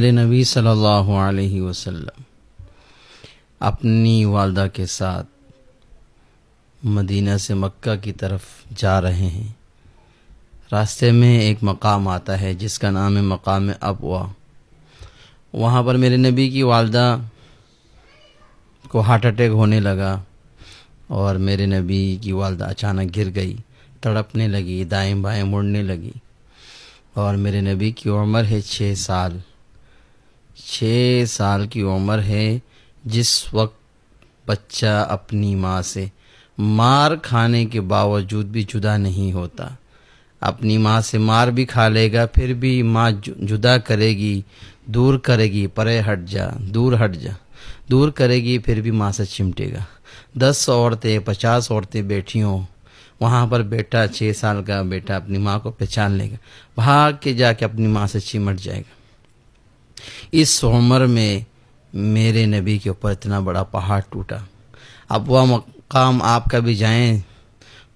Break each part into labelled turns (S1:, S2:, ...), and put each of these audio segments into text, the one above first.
S1: میرے نبی صلی اللہ علیہ وسلم اپنی والدہ کے ساتھ مدینہ سے مکہ کی طرف جا رہے ہیں۔ راستے میں ایک مقام آتا ہے جس کا نام ہے مقام ابوا۔ وہاں پر میرے نبی کی والدہ کو ہارٹ اٹیک ہونے لگا اور میرے نبی کی والدہ اچانک گر گئی، تڑپنے لگی، دائیں بائیں مڑنے لگی، اور میرے نبی کی عمر ہے 6 سال۔ 6 سال کی عمر ہے جس وقت بچہ اپنی ماں سے مار کھانے کے باوجود بھی جدا نہیں ہوتا۔ اپنی ماں سے مار بھی کھا لے گا، پھر بھی ماں جدا کرے گی، دور کرے گی، پرے ہٹ جا، دور ہٹ جا، دور کرے گی، پھر بھی ماں سے چمٹے گا۔ 10 عورتیں 50 عورتیں بیٹھی ہوں، وہاں پر بیٹا 6 سال کا بیٹا اپنی ماں کو پہچان لے گا، بھاگ کے جا کے اپنی ماں سے چمٹ جائے گا۔ اس عمر میں میرے نبی کے اوپر اتنا بڑا پہاڑ ٹوٹا۔ اب وہ مقام آپ کبھی جائیں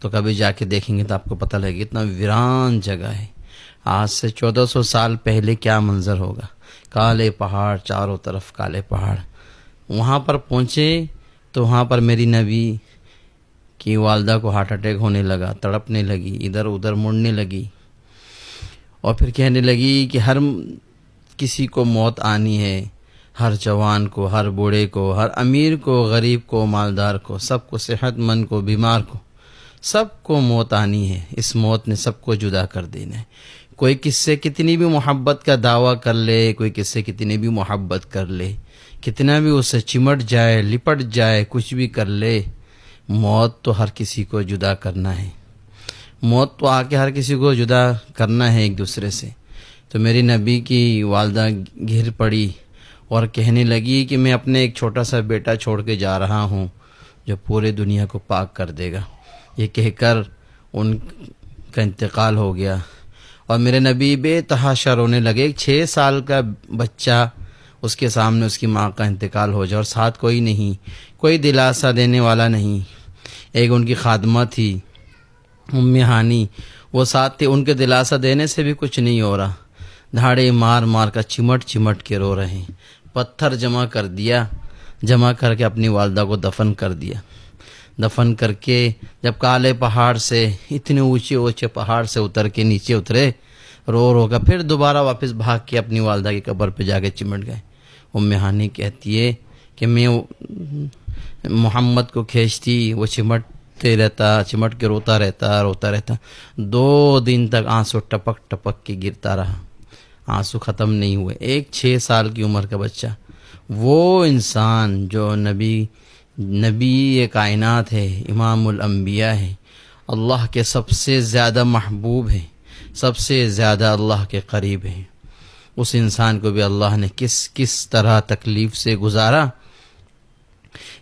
S1: تو کبھی جا کے دیکھیں گے تو آپ کو پتہ لگے گا اتنا ویران جگہ ہے۔ آج سے 1400 سال پہلے کیا منظر ہوگا، کالے پہاڑ، چاروں طرف کالے پہاڑ۔ وہاں پر پہنچے تو وہاں پر میری نبی کی والدہ کو ہارٹ اٹیک ہونے لگا، تڑپنے لگی، ادھر ادھر مڑنے لگی، اور پھر کہنے لگی کہ ہر کسی کو موت آنی ہے، ہر جوان کو، ہر بوڑھے کو، ہر امیر کو، غریب کو، مالدار کو، سب کو، صحت مند کو، بیمار کو، سب کو موت آنی ہے۔ اس موت نے سب کو جدا کر دینا ہے۔ کوئی کس سے کتنی بھی محبت کا دعویٰ کر لے، کوئی کس سے کتنی بھی محبت کر لے، کتنا بھی اس سے چمٹ جائے، لپٹ جائے، کچھ بھی کر لے، موت تو ہر کسی کو جدا کرنا ہے۔ موت تو آ کے ہر کسی کو جدا کرنا ہے ایک دوسرے سے۔ تو میری نبی کی والدہ گر پڑی اور کہنے لگی کہ میں اپنے ایک چھوٹا سا بیٹا چھوڑ کے جا رہا ہوں جو پورے دنیا کو پاک کر دے گا۔ یہ کہہ کر ان کا انتقال ہو گیا، اور میرے نبی بے تحاشا رونے لگے۔ ایک 6 سال کا بچہ، اس کے سامنے اس کی ماں کا انتقال ہو جائے اور ساتھ کوئی نہیں، کوئی دلاسا دینے والا نہیں۔ ایک ان کی خادمہ تھی ام ہانی، وہ ساتھ تھے، ان کے دلاسا دینے سے بھی کچھ نہیں ہو رہا، دھاڑے مار مار کر چمٹ چمٹ کے رو رہے ہیں۔ پتھر جمع کر دیا، جمع کر کے اپنی والدہ کو دفن کر دیا۔ دفن کر کے جب کالے پہاڑ سے، اتنے اونچے اونچے پہاڑ سے اتر کے نیچے اترے، رو رو کر پھر دوبارہ واپس بھاگ کے اپنی والدہ کی قبر پہ جا کے چمٹ گئے۔ ام ہانی کہتی ہے کہ میں محمد کو کھینچتی، وہ چمٹتے رہتا، چمٹ کے روتا رہتا۔ 2 دن تک آنسو ٹپک ٹپک کے گرتا رہا، آنسو ختم نہیں ہوئے۔ ایک 6 سال کی عمر کا بچہ، وہ انسان جو نبی کائنات ہے، امام الانبیاء ہے، اللہ کے سب سے زیادہ محبوب ہے، سب سے زیادہ اللہ کے قریب ہے، اس انسان کو بھی اللہ نے کس طرح تکلیف سے گزارا۔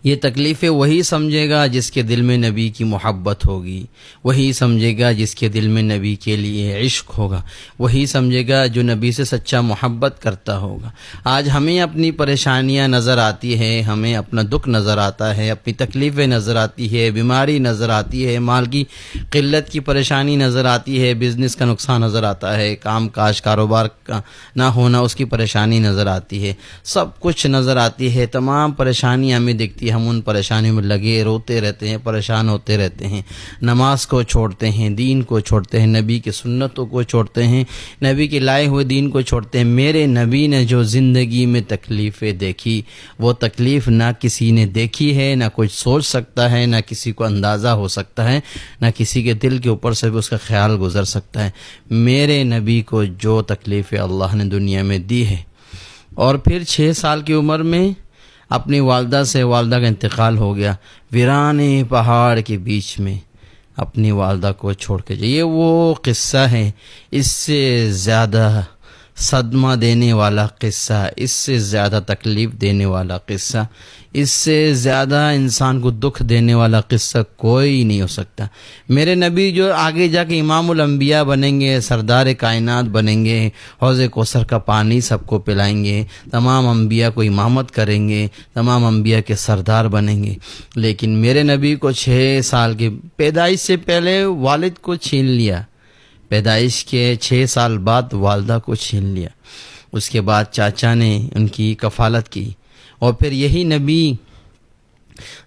S1: یہ تکلیفیں وہی سمجھے گا جس کے دل میں نبی کی محبت ہوگی، وہی سمجھے گا جس کے دل میں نبی کے لیے عشق ہوگا، وہی سمجھے گا جو نبی سے سچا محبت کرتا ہوگا۔ آج ہمیں اپنی پریشانیاں نظر آتی ہے، ہمیں اپنا دکھ نظر آتا ہے، اپنی تکلیفیں نظر آتی ہے، بیماری نظر آتی ہے، مال کی قلت کی پریشانی نظر آتی ہے، بزنس کا نقصان نظر آتا ہے، کام کاج کاروبار کا نہ ہونا، اس کی پریشانی نظر آتی ہے، سب کچھ نظر آتی ہے، تمام پریشانیاں ہمیں دکھتی ہے۔ ہم ان پریشانیوں میں لگے روتے رہتے ہیں، پریشان ہوتے رہتے ہیں، نماز کو چھوڑتے ہیں، دین کو چھوڑتے ہیں، نبی کی سنتوں کو چھوڑتے ہیں، نبی کے لائے ہوئے دین کو چھوڑتے ہیں۔ میرے نبی نے جو زندگی میں تکلیفیں دیکھی، وہ تکلیف نہ کسی نے دیکھی ہے، نہ کوئی سوچ سکتا ہے، نہ کسی کو اندازہ ہو سکتا ہے، نہ کسی کے دل کے اوپر سے بھی اس کا خیال گزر سکتا ہے۔ میرے نبی کو جو تکلیفیں اللہ نے دنیا میں دی ہے، اور پھر 6 سال کی عمر میں اپنی والدہ کا انتقال ہو گیا، ویرانے پہاڑ کے بیچ میں اپنی والدہ کو چھوڑ کے جائے۔ یہ وہ قصہ ہے، اس سے زیادہ صدمہ دینے والا قصہ، اس سے زیادہ تکلیف دینے والا قصہ، اس سے زیادہ انسان کو دکھ دینے والا قصہ کوئی نہیں ہو سکتا۔ میرے نبی جو آگے جا کے امام الانبیاء بنیں گے، سردار کائنات بنیں گے، حوض کوثر کا پانی سب کو پلائیں گے، تمام انبیاء کو امامت کریں گے، تمام انبیاء کے سردار بنیں گے، لیکن میرے نبی کو 6 سال کی پیدائش سے پہلے والد کو چھین لیا، پیدائش کے 6 سال بعد والدہ کو چھین لیا۔ اس کے بعد چاچا نے ان کی کفالت کی، اور پھر یہی نبی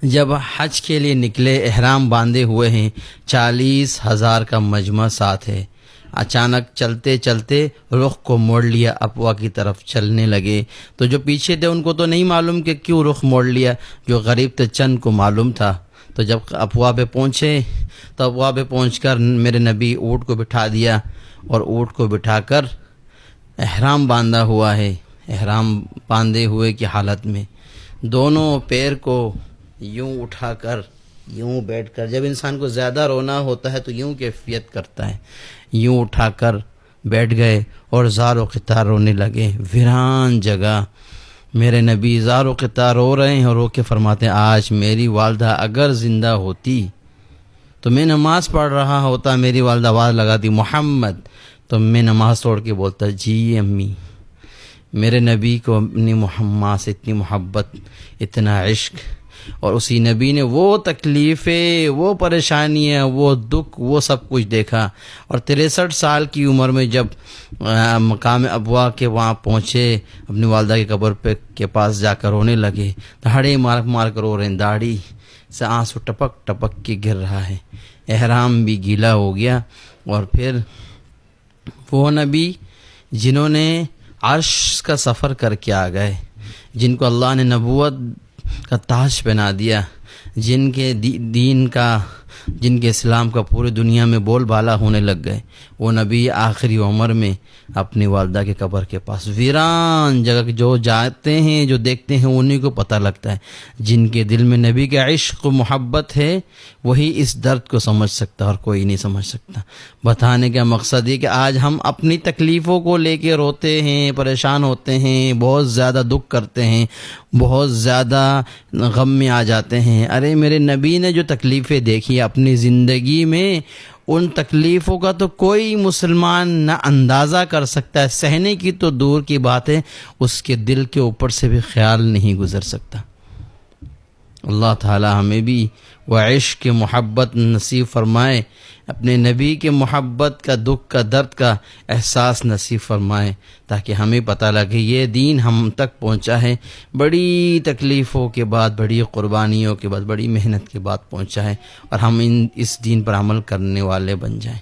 S1: جب حج کے لیے نکلے، احرام باندھے ہوئے ہیں، 40,000 کا مجمع ساتھ ہے، اچانک چلتے چلتے رخ کو موڑ لیا، ابوا کی طرف چلنے لگے۔ تو جو پیچھے تھے ان کو تو نہیں معلوم کہ کیوں رخ موڑ لیا، جو غریب تھے چند کو معلوم تھا۔ تو جب ابوا پہ پہنچے تو ابوا پہ پہنچ کر میرے نبی اونٹ کو بٹھا دیا، اور اونٹ کو بٹھا کر احرام باندھا ہوا ہے، احرام باندھے ہوئے کی حالت میں دونوں پیر کو یوں اٹھا کر یوں بیٹھ کر، جب انسان کو زیادہ رونا ہوتا ہے تو یوں کیفیت کرتا ہے، یوں اٹھا کر بیٹھ گئے اور زار و قطار رونے لگے۔ ویران جگہ میرے نبی زار و قطار رو رہے ہیں، اور رو کے فرماتے ہیں آج میری والدہ اگر زندہ ہوتی تو میں نماز پڑھ رہا ہوتا، میری والدہ آواز لگاتی محمد، تو میں نماز توڑ کے بولتا جی امی۔ میرے نبی کو اپنی محمد سے اتنی محبت، اتنا عشق، اور اسی نبی نے وہ تکلیفیں، وہ پریشانیاں، وہ دکھ، وہ سب کچھ دیکھا، اور 63 سال کی عمر میں جب مقام ابوا کے وہاں پہنچے، اپنی والدہ کی قبر کے پاس جا کر رونے لگے، دھاڑے مار مار کر رو رہے ہیں، داڑھی سے آنسو ٹپک ٹپک کے گر رہا ہے، احرام بھی گیلا ہو گیا۔ اور پھر وہ نبی جنہوں نے عرش کا سفر کر کے آ گئے، جن کو اللہ نے نبوت کا تاج پہنا دیا، جن کے دین کا، جن کے اسلام کا پوری دنیا میں بول بالا ہونے لگ گئے، وہ نبی آخری عمر میں اپنی والدہ کے قبر کے پاس ویران جگہ جو جاتے ہیں، جو دیکھتے ہیں، انہیں کو پتہ لگتا ہے۔ جن کے دل میں نبی کا عشق و محبت ہے وہی اس درد کو سمجھ سکتا، اور کوئی نہیں سمجھ سکتا۔ بتانے کا مقصد یہ کہ آج ہم اپنی تکلیفوں کو لے کے روتے ہیں، پریشان ہوتے ہیں، بہت زیادہ دکھ کرتے ہیں، بہت زیادہ غم میں آ جاتے ہیں۔ ارے میرے نبی نے جو تکلیفیں دیکھی اپنی زندگی میں، ان تکلیفوں کا تو کوئی مسلمان نہ اندازہ کر سکتا ہے، سہنے کی تو دور کی بات ہے، اس کے دل کے اوپر سے بھی خیال نہیں گزر سکتا۔ اللہ تعالی ہمیں بھی وہ عشق کی محبت نصیب فرمائے، اپنے نبی کے محبت کا، دکھ کا، درد کا احساس نصیب فرمائے، تاکہ ہمیں پتہ لگے یہ دین ہم تک پہنچا ہے، بڑی تکلیفوں کے بعد، بڑی قربانیوں کے بعد، بڑی محنت کے بعد پہنچا ہے، اور ہم اس دین پر عمل کرنے والے بن جائیں۔